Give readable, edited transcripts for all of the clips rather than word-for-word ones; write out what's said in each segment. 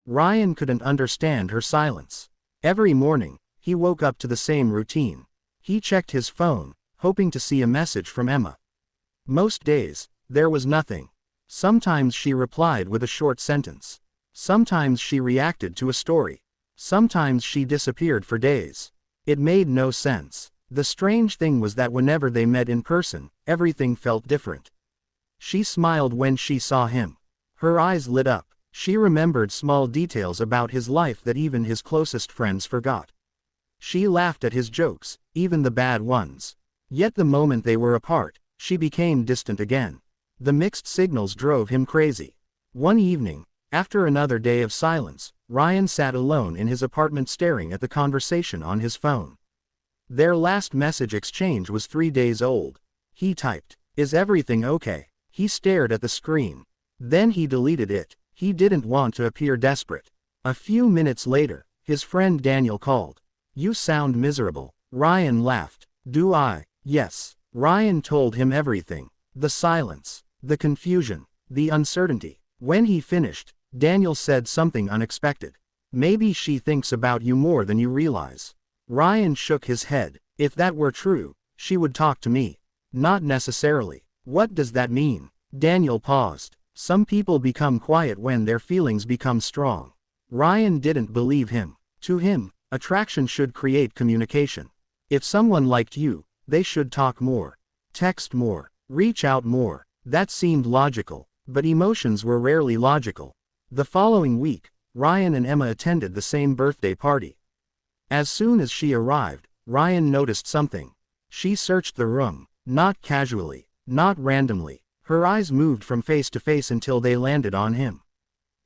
Ryan couldn't understand her silence. Every morning, he woke up to the same routine. He checked his phone, hoping to see a message from Emma. Most days, there was nothing. Sometimes she replied with a short sentence. Sometimes she reacted to a story. Sometimes she disappeared for days. It made no sense. The strange thing was that whenever they met in person, everything felt different. She smiled when she saw him. Her eyes lit up. She remembered small details about his life that even his closest friends forgot. She laughed at his jokes, even the bad ones. Yet the moment they were apart, she became distant again. The mixed signals drove him crazy. One evening, after another day of silence, Ryan sat alone in his apartment staring at the conversation on his phone. Their last message exchange was 3 days old. He typed, "Is everything okay?" He stared at the screen. Then he deleted it. He didn't want to appear desperate. A few minutes later, his friend Daniel called. "You sound miserable." Ryan laughed. "Do I?" "Yes." Ryan told him everything. The silence, the confusion, the uncertainty. When he finished, Daniel said something unexpected. "Maybe she thinks about you more than you realize." Ryan shook his head. "If that were true, she would talk to me." "Not necessarily." "What does that mean?" Daniel paused. "Some people become quiet when their feelings become strong." Ryan didn't believe him. To him, attraction should create communication. If someone liked you, they should talk more, text more, reach out more. That seemed logical, but emotions were rarely logical. The following week, Ryan and Emma attended the same birthday party. As soon as she arrived, Ryan noticed something. She searched the room, not casually, not randomly. Her eyes moved from face to face until they landed on him.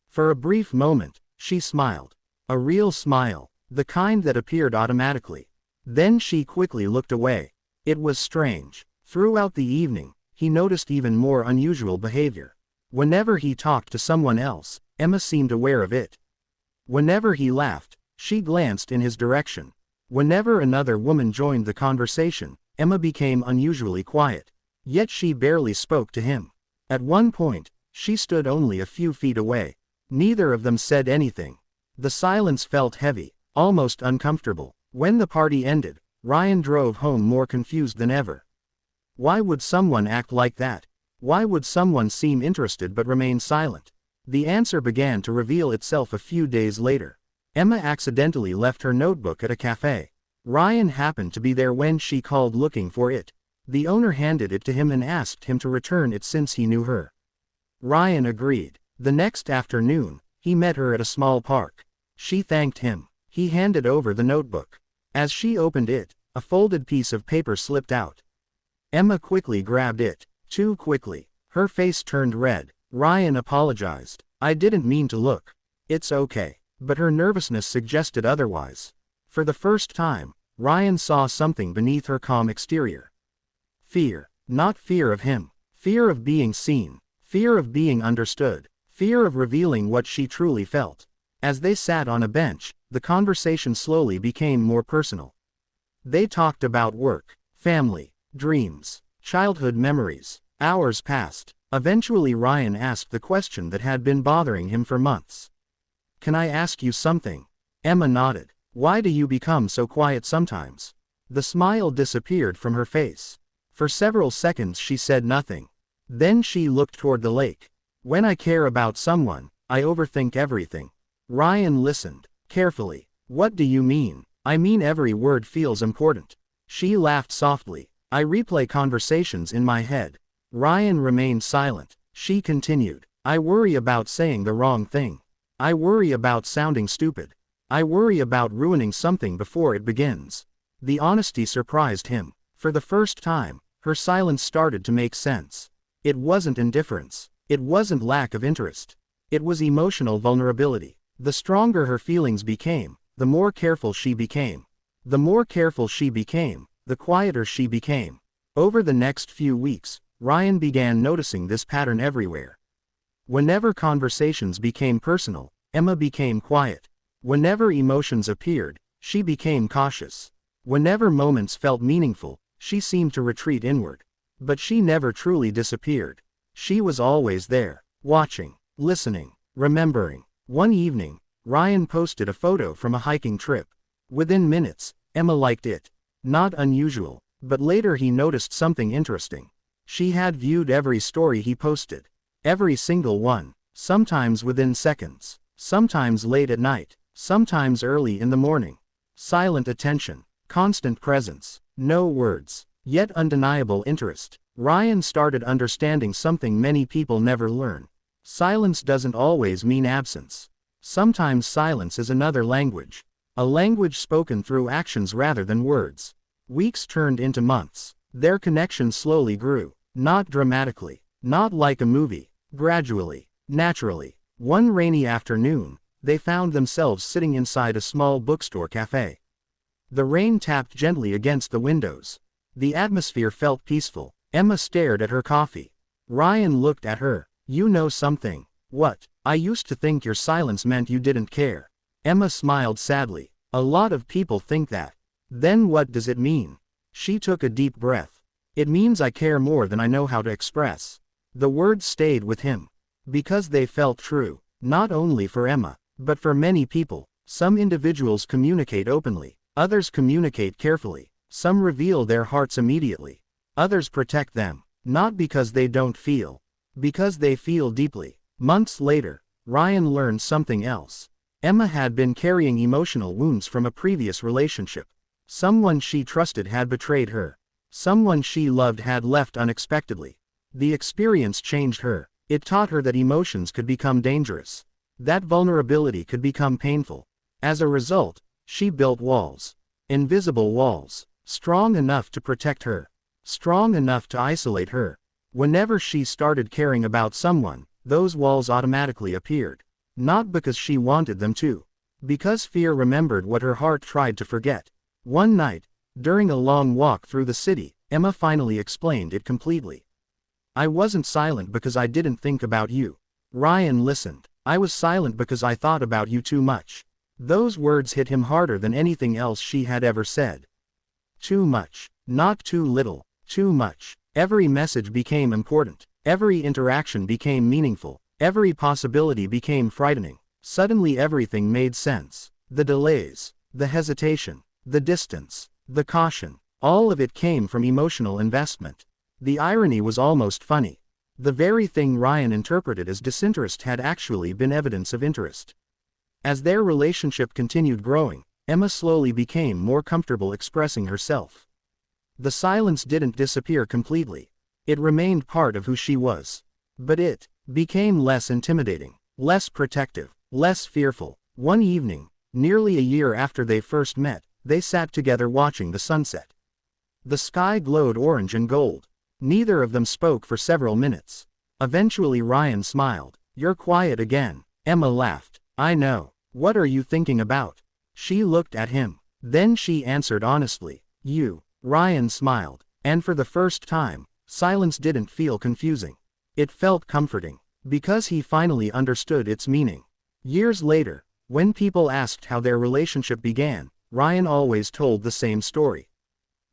For a brief moment, she smiled. A real smile, the kind that appeared automatically. Then she quickly looked away. It was strange. Throughout the evening, he noticed even more unusual behavior. Whenever he talked to someone else, Emma seemed aware of it. Whenever he laughed, she glanced in his direction. Whenever another woman joined the conversation, Emma became unusually quiet. Yet she barely spoke to him. At one point, she stood only a few feet away. Neither of them said anything. The silence felt heavy, almost uncomfortable. When the party ended, Ryan drove home more confused than ever. Why would someone act like that? Why would someone seem interested but remain silent? The answer began to reveal itself a few days later. Emma accidentally left her notebook at a cafe. Ryan happened to be there when she called looking for it. The owner handed it to him and asked him to return it since he knew her. Ryan agreed. The next afternoon, he met her at a small park. She thanked him. He handed over the notebook. As she opened it, a folded piece of paper slipped out. Emma quickly grabbed it. Too quickly. Her face turned red. Ryan apologized. "I didn't mean to look." "It's okay." But her nervousness suggested otherwise. For the first time, Ryan saw something beneath her calm exterior. Fear. Not fear of him. Fear of being seen. Fear of being understood. Fear of revealing what she truly felt. As they sat on a bench, the conversation slowly became more personal. They talked about work, family, dreams, childhood memories. Hours passed. Eventually Ryan asked the question that had been bothering him for months. "Can I ask you something?" Emma nodded. "Why do you become so quiet sometimes?" The smile disappeared from her face. For several seconds she said nothing. Then she looked toward the lake. "When I care about someone, I overthink everything." Ryan listened carefully. "What do you mean?" "I mean every word feels important." She laughed softly. "I replay conversations in my head." Ryan remained silent. She continued. "I worry about saying the wrong thing. I worry about sounding stupid. I worry about ruining something before it begins." The honesty surprised him. For the first time, her silence started to make sense. It wasn't indifference. It wasn't lack of interest. It was emotional vulnerability. The stronger her feelings became, the more careful she became. The more careful she became, the quieter she became. Over the next few weeks, Ryan began noticing this pattern everywhere. Whenever conversations became personal, Emma became quiet. Whenever emotions appeared, she became cautious. Whenever moments felt meaningful, she seemed to retreat inward. But she never truly disappeared. She was always there, watching, listening, remembering. One evening, Ryan posted a photo from a hiking trip. Within minutes, Emma liked it. Not unusual, but later he noticed something interesting. She had viewed every story he posted. Every single one, sometimes within seconds, sometimes late at night, sometimes early in the morning. Silent attention, constant presence, no words, yet undeniable interest. Ryan started understanding something many people never learn. Silence doesn't always mean absence. Sometimes silence is another language. A language spoken through actions rather than words. Weeks turned into months. Their connection slowly grew. Not dramatically. Not like a movie. Gradually. Naturally. One rainy afternoon, they found themselves sitting inside a small bookstore cafe. The rain tapped gently against the windows. The atmosphere felt peaceful. Emma stared at her coffee. Ryan looked at her. You know something. What? I used to think your silence meant you didn't care. Emma smiled sadly. A lot of people think that. Then what does it mean? She took a deep breath. It means I care more than I know how to express. The words stayed with him. Because they felt true. Not only for Emma, but for many people. Some individuals communicate openly. Others communicate carefully. Some reveal their hearts immediately. Others protect them. Not because they don't feel. Because they feel deeply. Months later, Ryan learned something else. Emma had been carrying emotional wounds from a previous relationship. Someone she trusted had betrayed her. Someone she loved had left unexpectedly. The experience changed her. It taught her that emotions could become dangerous. That vulnerability could become painful. As a result, she built walls. Invisible walls. Strong enough to protect her. Strong enough to isolate her. Whenever she started caring about someone, those walls automatically appeared. Not because she wanted them to. Because fear remembered what her heart tried to forget. One night, during a long walk through the city, Emma finally explained it completely. I wasn't silent because I didn't think about you. Ryan listened. I was silent because I thought about you too much. Those words hit him harder than anything else she had ever said. Too much. Not too little. Too much. Every message became important. Every interaction became meaningful. Every possibility became frightening. Suddenly everything made sense. The delays, the hesitation, the distance, the caution, all of it came from emotional investment. The irony was almost funny. The very thing Ryan interpreted as disinterest had actually been evidence of interest. As their relationship continued growing, Emma slowly became more comfortable expressing herself. The silence didn't disappear completely. It remained part of who she was. But it became less intimidating, less protective, less fearful. One evening, nearly a year after they first met, they sat together watching the sunset. The sky glowed orange and gold. Neither of them spoke for several minutes. Eventually Ryan smiled. You're quiet again. Emma laughed. I know. What are you thinking about? She looked at him. Then she answered honestly. You. Ryan smiled. And for the first time, silence didn't feel confusing. It felt comforting. Because he finally understood its meaning. Years later, when people asked how their relationship began, Ryan always told the same story.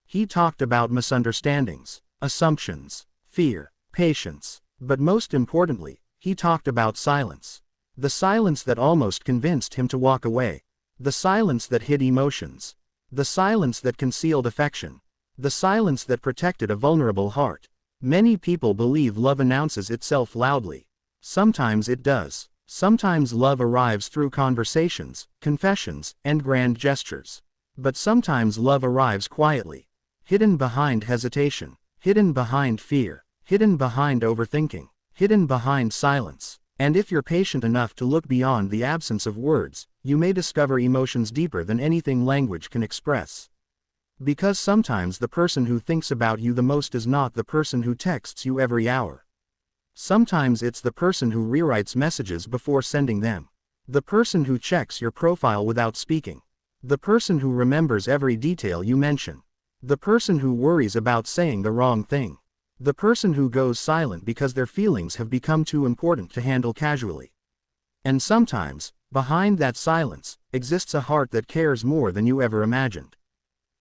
He talked about misunderstandings, assumptions, fear, patience, but most importantly, he talked about silence. The silence that almost convinced him to walk away. The silence that hid emotions. The silence that concealed affection. The silence that protected a vulnerable heart. Many people believe love announces itself loudly. Sometimes it does. Sometimes love arrives through conversations, confessions, and grand gestures. But sometimes love arrives quietly. Hidden behind hesitation. Hidden behind fear. Hidden behind overthinking. Hidden behind silence. And if you're patient enough to look beyond the absence of words, you may discover emotions deeper than anything language can express. Because sometimes the person who thinks about you the most is not the person who texts you every hour. Sometimes it's the person who rewrites messages before sending them. The person who checks your profile without speaking. The person who remembers every detail you mention. The person who worries about saying the wrong thing. The person who goes silent because their feelings have become too important to handle casually. And sometimes, behind that silence, exists a heart that cares more than you ever imagined.